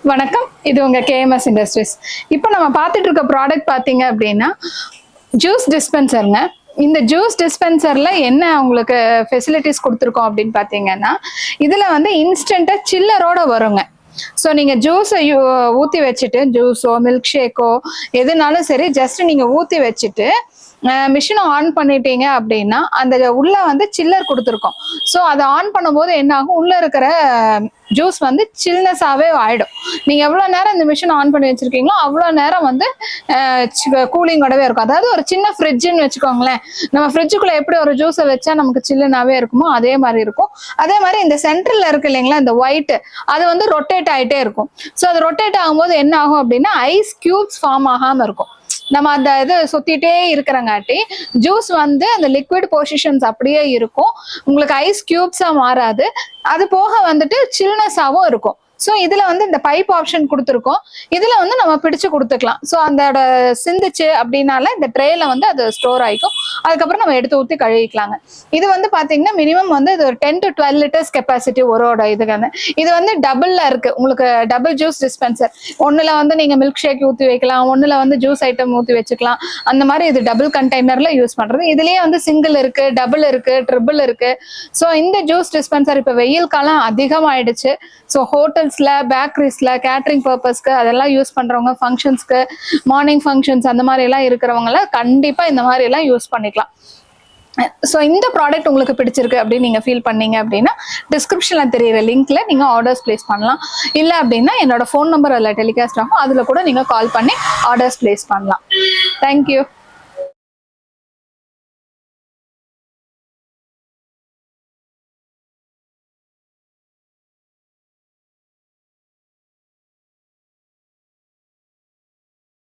வணக்கம், இது உங்க KMS Industries. இப்போ நம்ம பார்த்துட்டு இருக்க ப்ராடக்ட் பார்த்தீங்க அப்படின்னா ஜூஸ் டிஸ்பென்சருங்க. இந்த ஜூஸ் டிஸ்பென்சர்ல என்ன உங்களுக்கு ஃபெசிலிட்டிஸ் கொடுத்துருக்கோம் அப்படின்னு பார்த்தீங்கன்னா, இதுல வந்து இன்ஸ்டன்டா சில்லரோட வருங்க. ஸோ நீங்க ஜூஸை ஊற்றி வச்சுட்டு, ஜூஸோ மில்க் ஷேக்கோ எதுனாலும் சரி, ஜஸ்ட் நீங்க ஊற்றி வச்சுட்டு மிஷினை ஆன் பண்ணிட்டீங்க அப்படின்னா அந்த உள்ள வந்து சில்லர் கொடுத்துருக்கோம். ஸோ அதை ஆன் பண்ணும்போது என்ன ஆகும், உள்ள இருக்கிற ஜூஸ் வந்து சில்னஸாவே ஆயிடும். நீங்க எவ்வளவு நேரம் இந்த மிஷின் ஆன் பண்ணி வச்சிருக்கீங்களோ அவ்வளவு நேரம் வந்து கூலிங்கோடவே இருக்கும். அதாவது ஒரு சின்ன ஃப்ரிட்ஜ்னு வச்சுக்கோங்களேன். நம்ம ஃப்ரிட்ஜுக்குள்ள எப்படி ஒரு ஜூஸை வச்சா நமக்கு சில்லுனாவே இருக்குமோ அதே மாதிரி இருக்கும். அதே மாதிரி இந்த சென்டர்ல இருக்கு இல்லைங்களா, இந்த ஒயிட், அது வந்து ரொட்டேட் ஆயிட்டே இருக்கும். ஸோ அது ரொட்டேட் ஆகும்போது என்ன ஆகும் அப்படின்னா ஐஸ் கியூப்ஸ் ஃபார்ம் ஆகாம இருக்கும். நம்ம அந்த இது சுத்திட்டே இருக்கிறங்காட்டி ஜூஸ் வந்து அந்த லிக்விட் பொசிஷன்ஸ் அப்படியே இருக்கும், உங்களுக்கு ஐஸ் கியூப்ஸா மாறாது. அது போக வந்துட்டு சில்னஸாவும் இருக்கும். ஸோ இதுல வந்து இந்த பைப் ஆப்ஷன் கொடுத்துருக்கோம். இதுல வந்து நம்ம பிடிச்சு கொடுத்துக்கலாம். ஸோ அதோட சிந்துச்சு அப்படின்னால இந்த ட்ரேல வந்து அது ஸ்டோர் ஆகிக்கும். அதுக்கப்புறம் நம்ம எடுத்து ஊற்றி கழுவிக்கலாங்க. இது வந்து பாத்தீங்கன்னா மினிமம் வந்து இது ஒரு 10 to 12 லிட்டர்ஸ் கெப்பாசிட்டி ஒரோட இதுக்கு. இது வந்து டபுள்ல இருக்கு, உங்களுக்கு டபுள் ஜூஸ் டிஸ்பென்சர். ஒண்ணுல வந்து நீங்க மில்க் ஷேக் ஊற்றி வைக்கலாம், ஒண்ணுல வந்து ஜூஸ் ஐட்டம் ஊற்றி வச்சுக்கலாம். அந்த மாதிரி இது டபுள் கண்டெய்னர்ல யூஸ் பண்றது. இதுலயே வந்து சிங்கிள் இருக்கு, டபுள் இருக்கு, ட்ரிபிள் இருக்கு. ஸோ இந்த ஜூஸ் டிஸ்பென்சர் இப்ப வெயில் காலம் அதிகமாயிடுச்சு. ஸோ ஹோட்டல்ஸ்ல, பேக்கரிஸ்ல, கேட்டரிங் பர்பஸ்க்கு அதெல்லாம் யூஸ் பண்றவங்க, ஃபங்க்ஷன்ஸ்க்கு, மார்னிங் ஃபங்க்ஷன்ஸ் அந்த மாதிரி எல்லாம் இருக்கிறவங்கள கண்டிப்பா இந்த மாதிரி எல்லாம் யூஸ் பண்ணிக்கலாம். ஸோ இந்த ப்ராடக்ட் உங்களுக்கு பிடிச்சிருக்கு அப்படின்னு நீங்க ஃபீல் பண்ணீங்க அப்படின்னா டிஸ்கிரிப்ஷன்ல தெரியுற லிங்க்ல நீங்க ஆர்டர்ஸ் பிளேஸ் பண்ணலாம். இல்லை அப்படின்னா என்னோட ஃபோன் நம்பர் அதில் டெலிகாஸ்ட் ஆகும், அதுல கூட நீங்க கால் பண்ணி ஆர்டர்ஸ் பிளேஸ் பண்ணலாம். தேங்க்யூ.